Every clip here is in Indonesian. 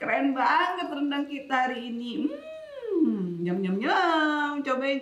Keren banget rendang kita hari ini. Nyam nyam nyam. Cobain.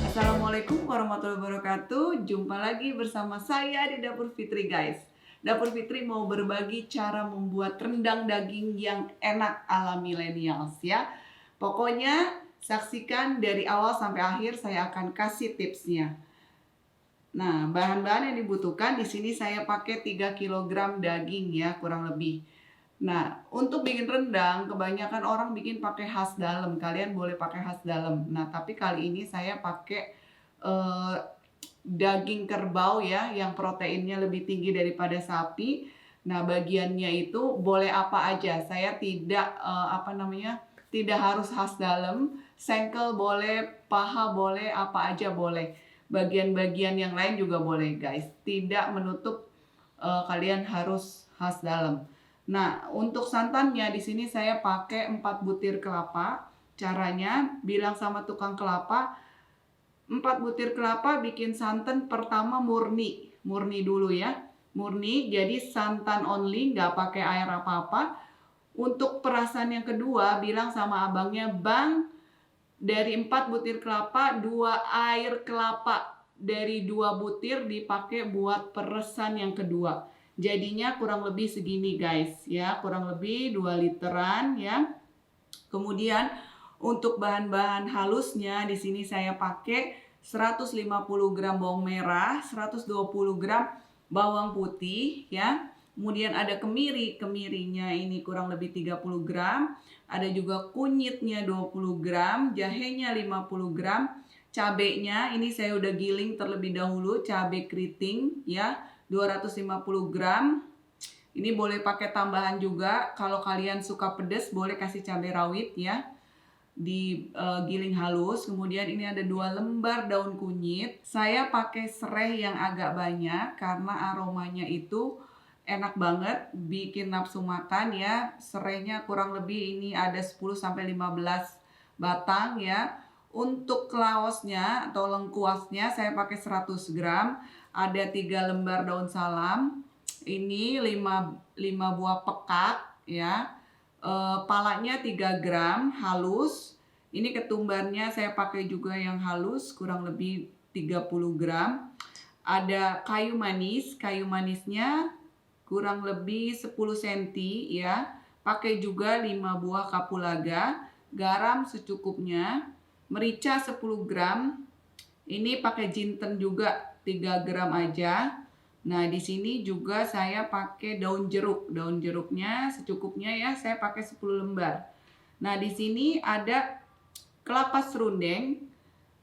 Assalamualaikum warahmatullahi wabarakatuh. Jumpa lagi bersama saya di Dapur Fitri, guys. Dapur Fitri mau berbagi cara membuat rendang daging yang enak ala millennials ya. Pokoknya saksikan dari awal sampai akhir, saya akan kasih tipsnya. Nah, bahan-bahan yang dibutuhkan di sini saya pakai 3 kg daging ya, kurang lebih. Nah, untuk bikin rendang kebanyakan orang bikin pakai khas dalem. Kalian boleh pakai khas dalem. Nah, tapi kali ini saya pakai daging kerbau ya, yang proteinnya lebih tinggi daripada sapi. Nah, bagiannya itu boleh apa aja. Saya tidak tidak harus khas dalem. Sengkel boleh, paha boleh, apa aja boleh. Bagian-bagian yang lain juga boleh, guys. Tidak menutup kalian harus khas dalem. Nah, untuk santannya di sini saya pakai 4 butir kelapa. Caranya bilang sama tukang kelapa, 4 butir kelapa bikin santan pertama murni dulu ya. Murni, jadi santan only, nggak pakai air apa-apa. Untuk perasan yang kedua, bilang sama abangnya, bang, dari 4 butir kelapa, 2 air kelapa dari 2 butir dipakai buat peresan yang kedua. Jadinya kurang lebih segini, guys ya, kurang lebih 2 literan ya. Kemudian untuk bahan-bahan halusnya di sini saya pakai 150 gram bawang merah, 120 gram bawang putih ya. Kemudian ada kemirinya ini kurang lebih 30 gram. Ada juga kunyitnya 20 gram, jahenya 50 gram. Cabenya ini saya udah giling terlebih dahulu, cabai keriting ya, 250 gram. Ini boleh pakai tambahan juga, kalau kalian suka pedas boleh kasih cabai rawit ya. Giling halus. Kemudian ini ada 2 lembar daun kunyit. Saya pakai serai yang agak banyak karena aromanya itu enak banget, bikin nafsu makan ya. Serainya kurang lebih ini ada 10-15 batang ya. Untuk laosnya atau lengkuasnya saya pakai 100 gram. Ada 3 lembar daun salam. Ini 5 buah pekak ya. Palanya 3 gram halus. Ini ketumbarnya saya pakai juga yang halus, kurang lebih 30 gram. Ada kayu manisnya kurang lebih 10 cm ya. Pakai juga 5 buah kapulaga. Garam secukupnya. Merica 10 gram. Ini pakai jinten juga 3 gram aja. Nah, di sini juga saya pakai daun jeruk. Daun jeruknya secukupnya ya, saya pakai 10 lembar. Nah, di sini ada kelapa serundeng.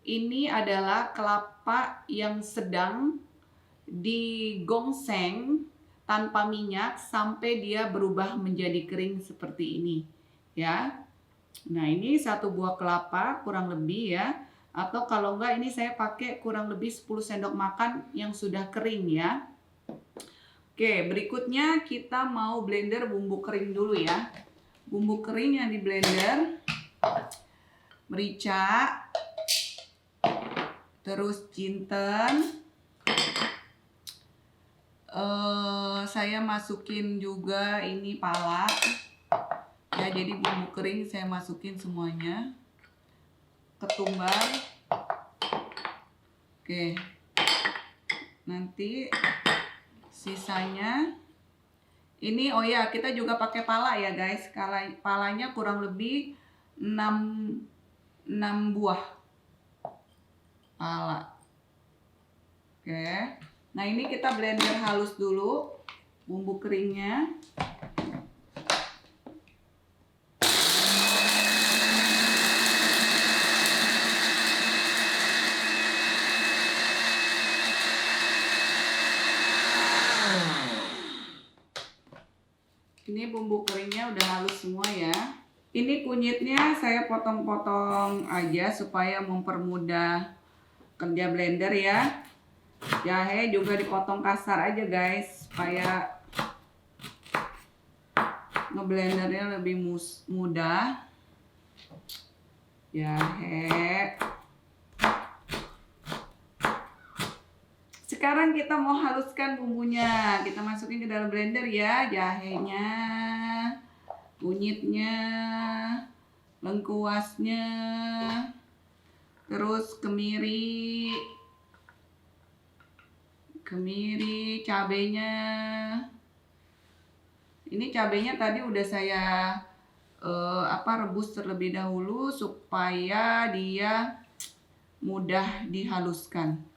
Ini adalah kelapa yang sedang digongseng tanpa minyak sampai dia berubah menjadi kering seperti ini ya. Nah, ini 1 buah kelapa kurang lebih ya. Atau kalau enggak ini saya pakai kurang lebih 10 sendok makan yang sudah kering ya. Oke, berikutnya kita mau blender bumbu kering dulu ya. Bumbu kering yang di blender, merica, terus jinten. Saya masukin juga ini pala ya, jadi bumbu kering saya masukin semuanya. Ketumbar. Oke, nanti sisanya ini, oh ya, kita juga pakai pala ya guys. Palanya kurang lebih 6 buah pala. Oke. Nah, ini kita blender halus dulu bumbu keringnya. Ini bumbu keringnya udah halus semua ya. Ini kunyitnya saya potong-potong aja supaya mempermudah kerja blender ya. Jahe juga dipotong kasar aja guys, supaya ngeblendernya lebih mudah. Jahe, sekarang kita mau haluskan bumbunya. Kita masukin ke dalam blender ya, jahenya, kunyitnya, lengkuasnya, terus kemiri, cabenya. Ini cabenya tadi udah saya rebus terlebih dahulu supaya dia mudah dihaluskan.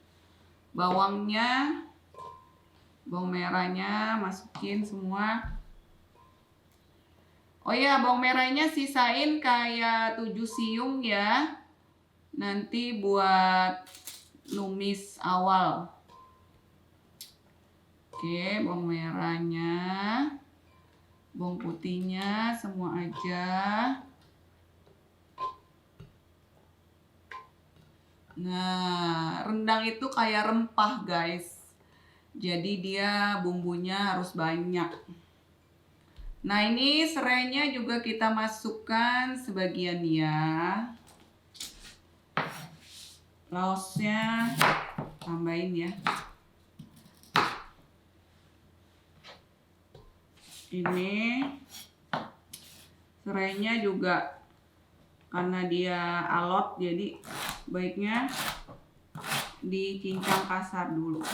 Bawangnya, bawang merahnya masukin semua. Oh ya, bawang merahnya sisain kayak 7 siung ya. Nanti buat numis awal. Oke, bawang merahnya, bawang putihnya semua aja. Nah, rendang itu kayak rempah guys. Jadi dia bumbunya harus banyak. Nah, ini serainya juga kita masukkan sebagian ya. Laosnya tambahin ya. Ini serainya juga karena dia alot jadi baiknya dicincang kasar dulu.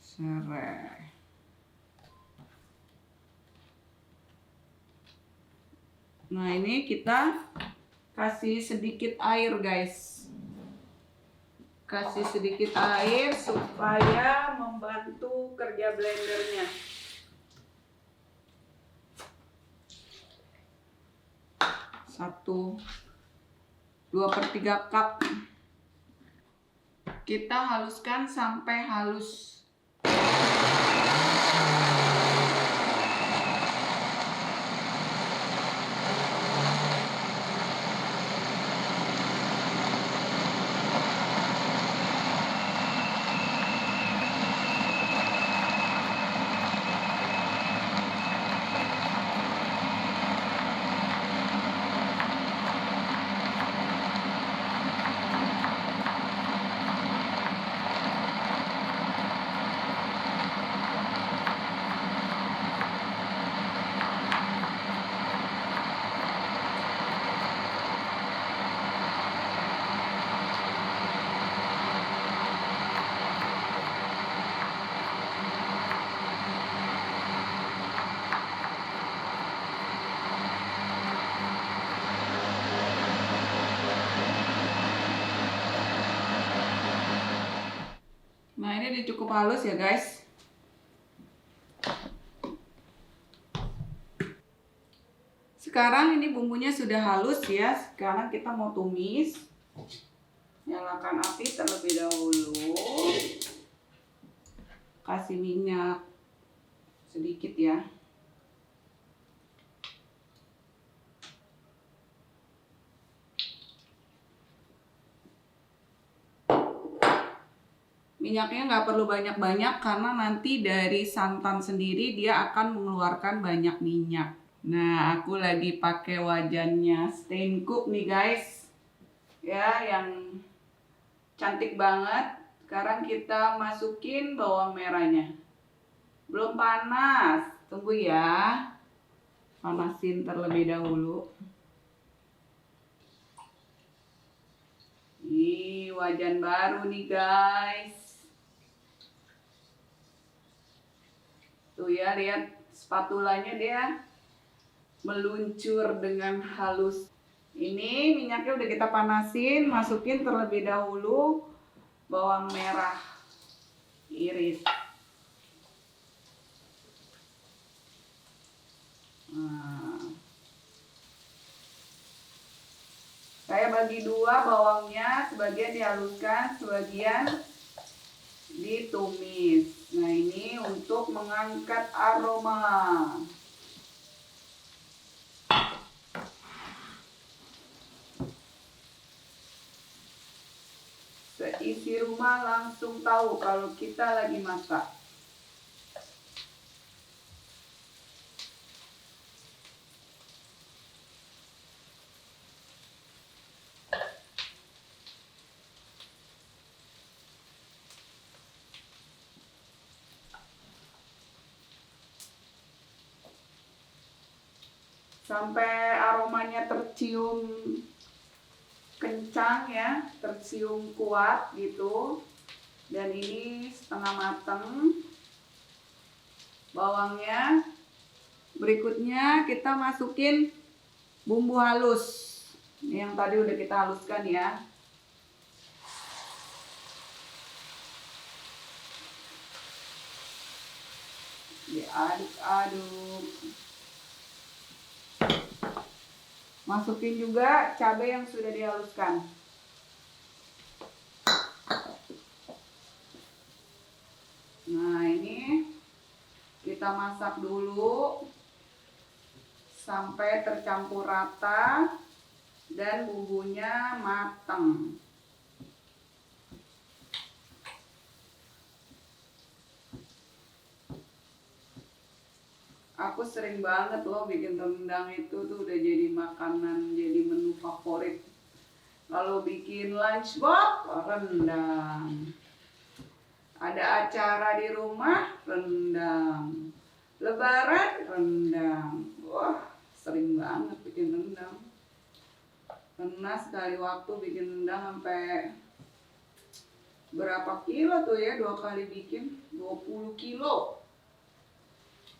Serai. Nah, ini kita kasih sedikit air guys. Kasih sedikit air supaya membantu kerja blendernya. 2/3 cup. Kita haluskan sampai halus. Nah, ini udah cukup halus ya guys. Sekarang ini bumbunya sudah halus ya. Sekarang kita mau tumis. Nyalakan api terlebih dahulu. Kasih minyak sedikit ya. Minyaknya nggak perlu banyak-banyak karena nanti dari santan sendiri dia akan mengeluarkan banyak minyak. Nah, aku lagi pakai wajannya Steincook nih guys. Ya, yang cantik banget. Sekarang kita masukin bawang merahnya. Belum panas, tunggu ya. Panasin terlebih dahulu. Ini wajan baru nih guys. Tuh ya, lihat spatulanya dia meluncur dengan halus. Ini minyaknya udah kita panasin, masukin terlebih dahulu bawang merah iris. Nah, saya bagi dua bawangnya, sebagian dihaluskan, sebagian ditumis. Nah, ini untuk mengangkat aroma. Seisi rumah langsung tahu kalau kita lagi masak. sampai aromanya tercium kencang ya, tercium kuat gitu. Dan ini setengah mateng bawangnya. Berikutnya kita masukin bumbu halus yang tadi udah kita haluskan ya. Diaduk-aduk. Masukin juga cabai yang sudah dihaluskan. Nah, ini kita masak dulu sampai tercampur rata dan bumbunya matang. Aku sering banget loh bikin rendang, itu tuh udah jadi makanan, jadi menu favorit. Kalau bikin lunchbox, rendang. Ada acara di rumah, rendang. Lebaran, rendang. Wah, sering banget bikin rendang. Pernah sekali waktu bikin rendang sampai berapa kilo tuh ya, 2 kali bikin, 20 kilo.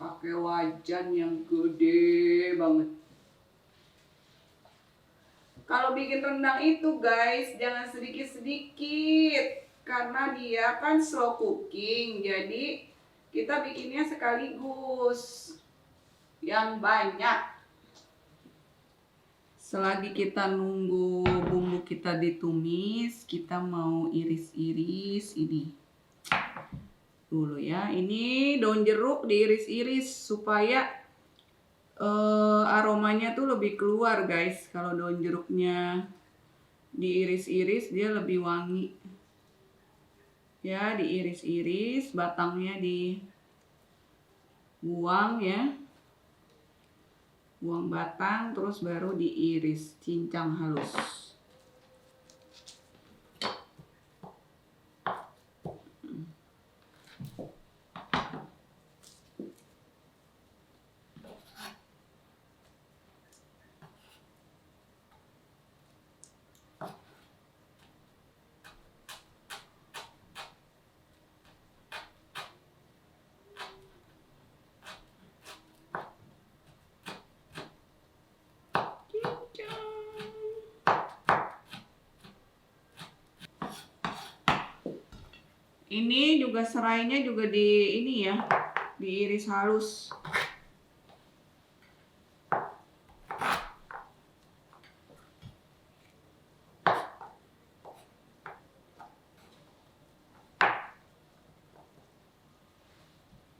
Pakai wajan yang gede banget. Kalau bikin rendang itu guys, jangan sedikit-sedikit. Karena dia kan slow cooking, jadi kita bikinnya sekaligus yang banyak. Selagi kita nunggu bumbu kita ditumis, kita mau iris-iris ini dulu ya. Ini daun jeruk diiris-iris supaya aromanya tuh lebih keluar guys. Kalau daun jeruknya diiris-iris dia lebih wangi. Ya, diiris-iris, batangnya dibuang ya. Buang batang, terus baru diiris, cincang halus. Ini juga serainya juga ini ya, diiris halus.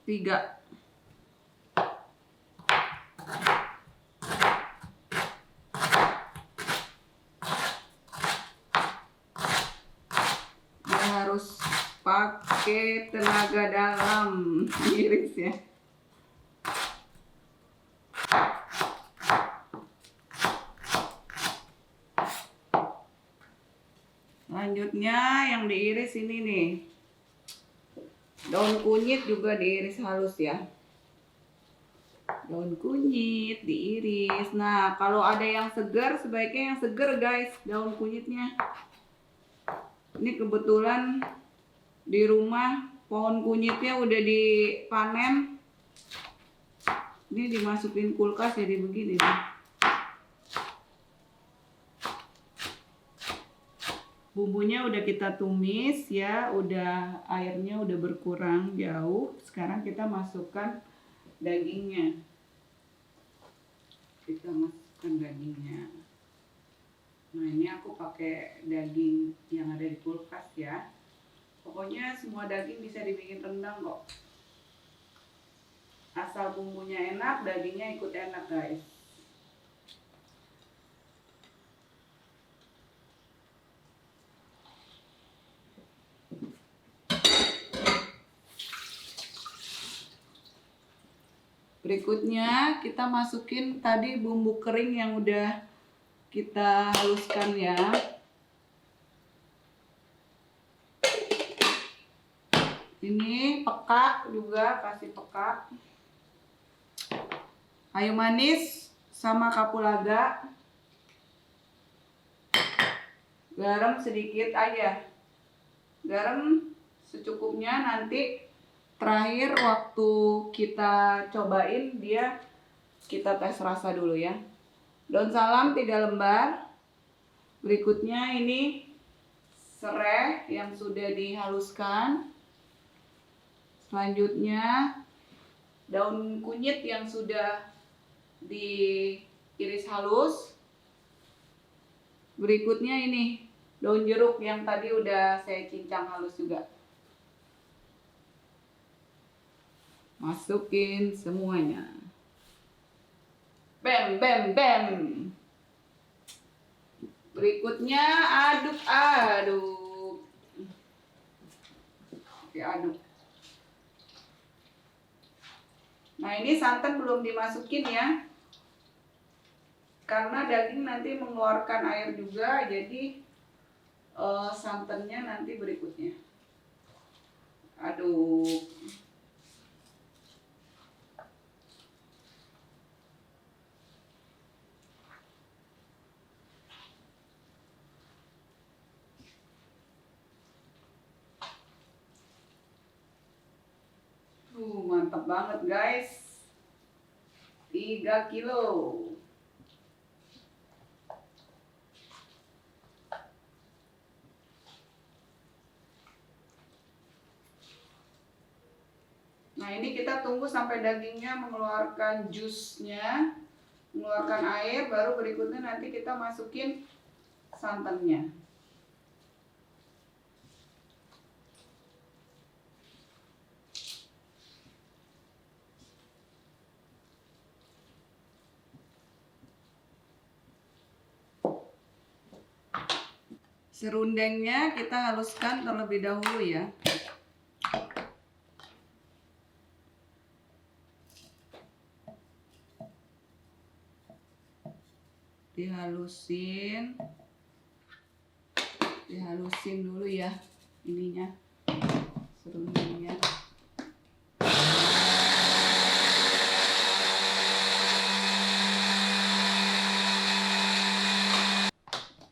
Tiga. Dia harus pakai tenaga dalam irisnya. Selanjutnya yang diiris ini nih, daun kunyit juga diiris halus ya. Daun kunyit diiris. Nah, kalau ada yang segar, sebaiknya yang segar guys, daun kunyitnya. Ini kebetulan di rumah pohon kunyitnya udah dipanen. Ini dimasukin kulkas jadi begini nih. Bumbunya udah kita tumis ya, udah airnya udah berkurang jauh. Sekarang kita masukkan dagingnya. Kita masukkan dagingnya. Nah, ini aku pakai daging yang ada di kulkas ya. Pokoknya semua daging bisa dibikin rendang kok. Asal bumbunya enak, dagingnya ikut enak guys. Berikutnya kita masukin tadi bumbu kering yang udah kita haluskan ya. Ini peka juga, kasih peka. Kayu manis sama kapulaga. Garam sedikit aja. Garam secukupnya, nanti terakhir waktu kita cobain dia kita tes rasa dulu ya. Daun salam 3 lembar. Berikutnya ini serai yang sudah dihaluskan. Selanjutnya daun kunyit yang sudah diiris halus. Berikutnya ini daun jeruk yang tadi udah saya cincang halus juga. Masukin semuanya. Bam bam bam. Berikutnya aduk-aduk. Oke, aduk. Nah, ini santan belum dimasukin ya. Karena daging nanti mengeluarkan air juga, jadi santannya nanti berikutnya. Aduk. Mantap banget guys. 3 kilo. Nah, ini kita tunggu sampai dagingnya mengeluarkan jusnya, mengeluarkan air, baru berikutnya nanti kita masukin santannya. Serundengnya kita haluskan terlebih dahulu ya. Dihalusin dulu ya ininya, serundengnya.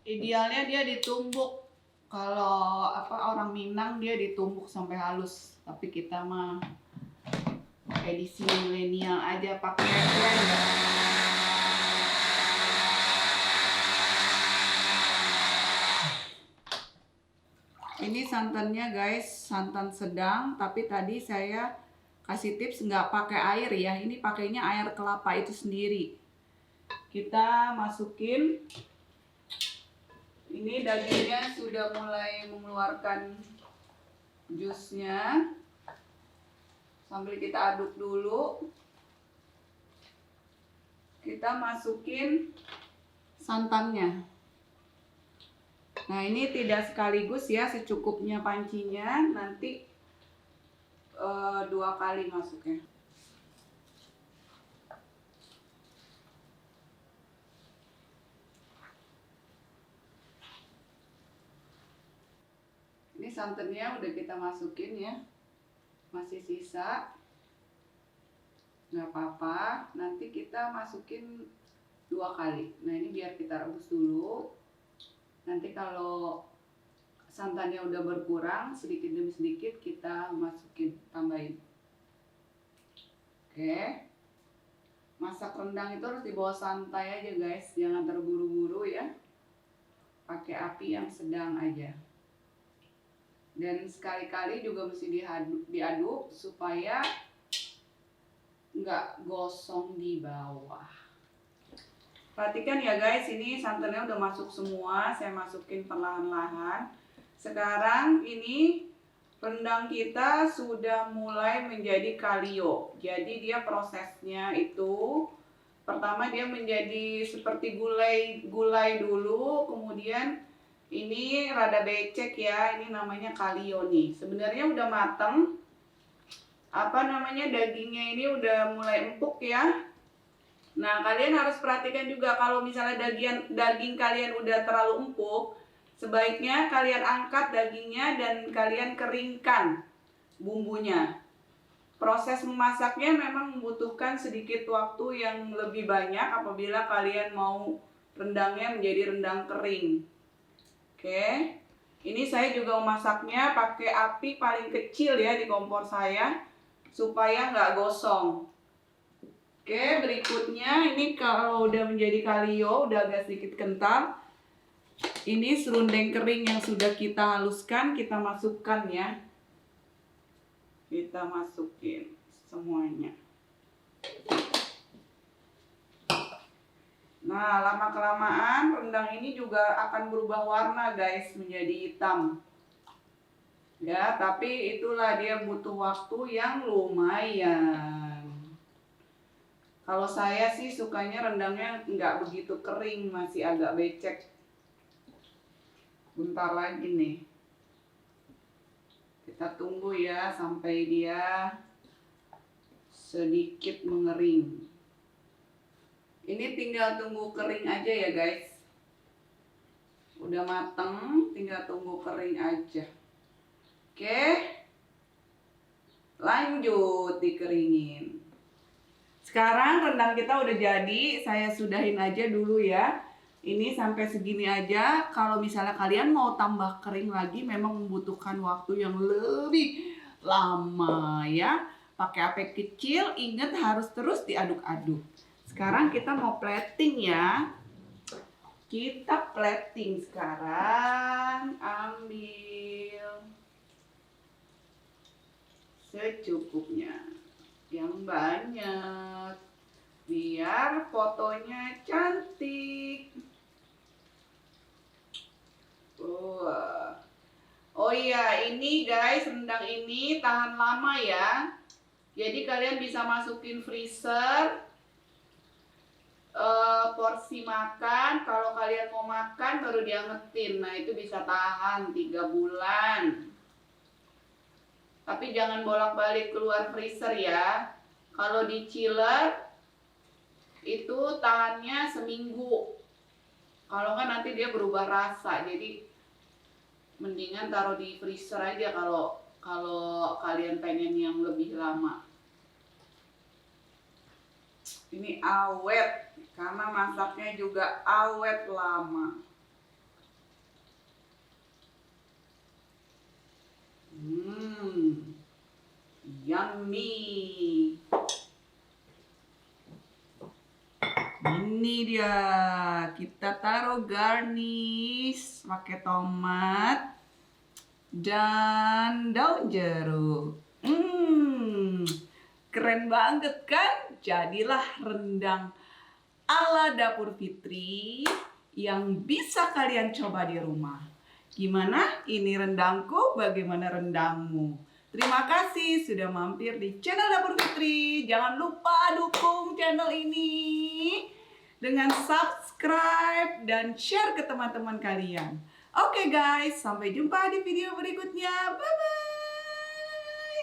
Idealnya dia ditumbuk. Kalau orang Minang dia ditumbuk sampai halus, tapi kita mah edisi milenial aja pakai blender. Ini santannya guys, santan sedang, tapi tadi saya kasih tips nggak pakai air ya. Ini pakainya air kelapa itu sendiri. Kita masukin. Ini dagingnya sudah mulai mengeluarkan jusnya. Sambil kita aduk dulu. Kita masukin santannya. Nah, ini tidak sekaligus ya, secukupnya pancinya. Nanti 2 kali masuknya. Ini santannya udah kita masukin ya. Masih sisa. Nggak apa-apa. Nanti kita masukin 2 kali. Nah, ini biar kita rebus dulu. Nanti kalau santannya udah berkurang, sedikit demi sedikit kita masukin, tambahin. Oke. Masak rendang itu harus dibawa santai aja guys. Jangan terburu-buru ya. Pakai api yang sedang aja. Dan sekali-kali juga mesti diaduk supaya nggak gosong di bawah. Perhatikan ya guys, ini santannya udah masuk semua. Saya masukin perlahan-lahan. Sekarang ini rendang kita sudah mulai menjadi kalio. Jadi dia prosesnya itu pertama dia menjadi seperti gulai dulu, kemudian ini rada becek ya, ini namanya kalio nih. Sebenarnya udah mateng. Dagingnya ini udah mulai empuk ya. Nah, kalian harus perhatikan juga kalau misalnya daging kalian udah terlalu empuk, sebaiknya kalian angkat dagingnya dan kalian keringkan bumbunya. Proses memasaknya memang membutuhkan sedikit waktu yang lebih banyak apabila kalian mau rendangnya menjadi rendang kering. Oke, ini saya juga memasaknya pakai api paling kecil ya di kompor saya supaya nggak gosong. Oke, berikutnya ini kalau udah menjadi kalio, udah agak sedikit kental. Ini serundeng kering yang sudah kita haluskan, kita masukkan ya. Kita masukin semuanya. Nah, lama-kelamaan rendang ini juga akan berubah warna guys, menjadi hitam. Ya, tapi itulah dia butuh waktu yang lumayan. Kalau saya sih sukanya rendangnya nggak begitu kering, masih agak becek. Bentar lagi nih. Kita tunggu ya sampai dia sedikit mengering. Ini tinggal tunggu kering aja ya guys. Udah mateng, tinggal tunggu kering aja. Oke. Lanjut dikeringin. Sekarang rendang kita udah jadi, saya sudahin aja dulu ya. Ini sampai segini aja. Kalau misalnya kalian mau tambah kering lagi, memang membutuhkan waktu yang lebih lama ya. Pakai api kecil, ingat harus terus diaduk-aduk. Sekarang kita mau plating ya. Kita plating sekarang. Ambil secukupnya, yang banyak, biar fotonya cantik. Oh iya, ini guys, rendang ini tahan lama ya. Jadi kalian bisa masukin freezer porsi makan. Kalau kalian mau makan baru diangetin. Nah, itu bisa tahan 3 bulan. Tapi jangan bolak-balik keluar freezer ya. Kalau di chiller itu tahannya seminggu. Kalau nggak nanti dia berubah rasa. Jadi mendingan taruh di freezer aja kalau kalian pengen yang lebih lama. Ini awet karena masaknya juga awet lama. Yummy. Ini dia, kita taruh garnish pakai tomat dan daun jeruk. Keren banget kan? Jadilah rendang ala Dapur Fitri yang bisa kalian coba di rumah. Gimana? Ini rendangku, bagaimana rendangmu? Terima kasih sudah mampir di channel Dapur Fitri. Jangan lupa dukung channel ini dengan subscribe dan share ke teman-teman kalian. Oke guys, sampai jumpa di video berikutnya. Bye-bye.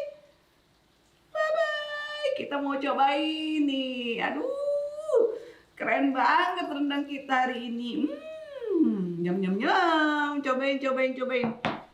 Bye-bye. Kita mau cobain nih. Aduh, keren banget rendang kita hari ini. Nyam nyam nyam. Cobain.